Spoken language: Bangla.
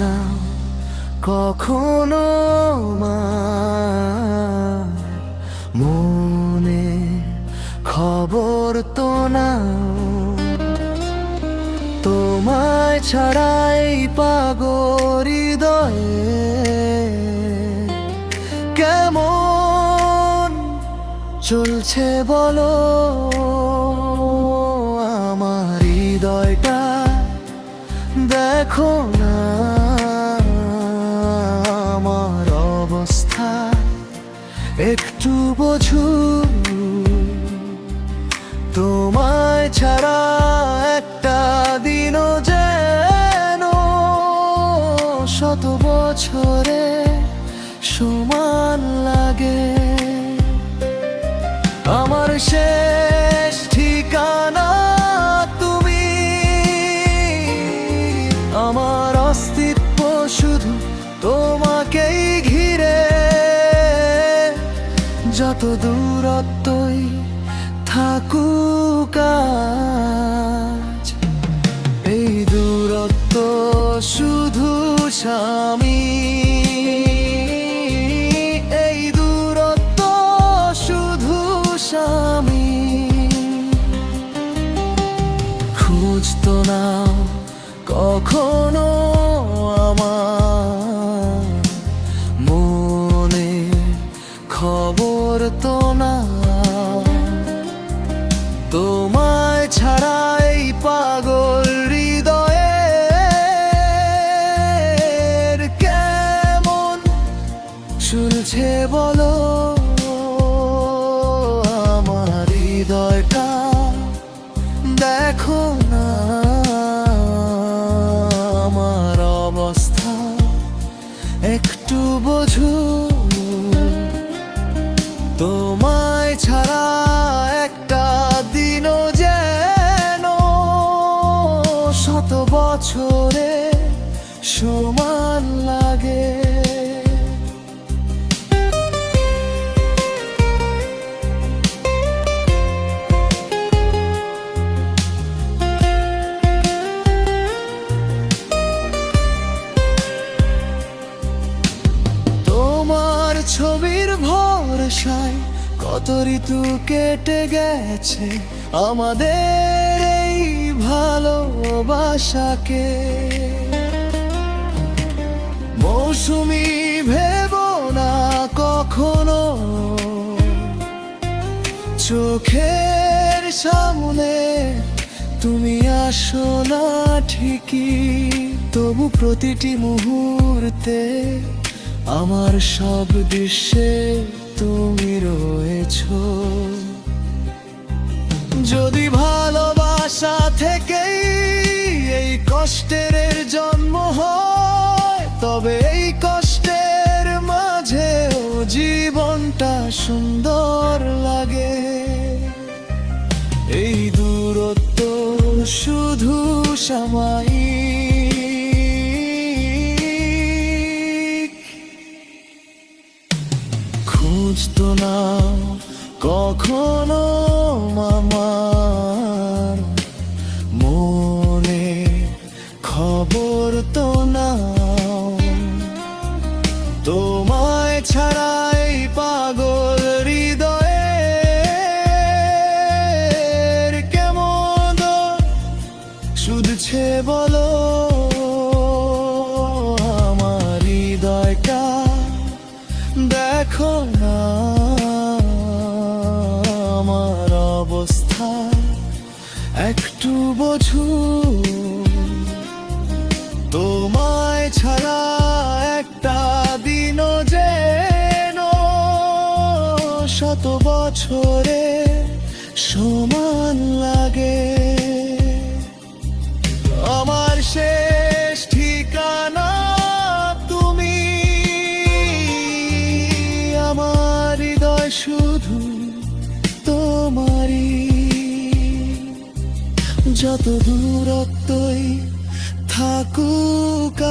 না কখনো মা, মনে খবর তো নাও। তোমায় ছাড়াই পাগল হৃদয়ে কেমন চলছে বলো। আমার হৃদয়টা দেখো না, আমার অবস্থা একটু বোঝো। তোমায় ছাড়া একটা দিনও যেন শত বছরে সমান লাগে। আমার শেষ ঠিকানা তুমি, আমার অস্তিত্ব শুধু তোমাকেই ঘিরে। যত দূরত্বই থাকুক আজ, এই দূরত্ব শুধু স্বামী, এই দূরত্ব শুধু স্বামী। খোঁজ তো নাও কখনো আমার, মনে খবর তো নাও। তোমায় ছাড়া এই পাগল হৃদয়ে কেমন চলছে বলো। আমার হৃদয়টা দেখো না, আমার অবস্থা একটু বোঝো। তোমায় ছাড়া একটা দিনও যেন শত বছরে সমান লাগে। তোমার ছবির ভরসায় কত ঋতু কেটে গেছে, আমাদের এই ভালোবাসাকে মৌসুমি ভেবো না কখনো। চোখের সামনে তুমি আসো না ঠিকই, তবু প্রতিটি মুহূর্তে আমার সব দৃশ্যে তুমি রয়েছো। যদি ভালোবাসা থেকেই এই কষ্টের জন্ম হয়, তবে এই কষ্টের মাঝেও জীবনটা সুন্দর লাগে। এই দূরত্ব শুধু সাময়িক। খোঁজ তো নাও কখনো আমার, মনে খবর তো নাও। তোমায় ছাড়াই পাগল হৃদয়ে কেমন শুধছে বলো। আমার হৃদয়টা দেখো না, আমার অবস্থা একটু বোঝো। তোমায় ছাড়া একটা দিনও যেন শত বছরে সমান লাগে। আমার শেষ ঠিকানা তুমি, আমার হৃদয় শুধু তোমারই। যত দূরত্বই থাকুক।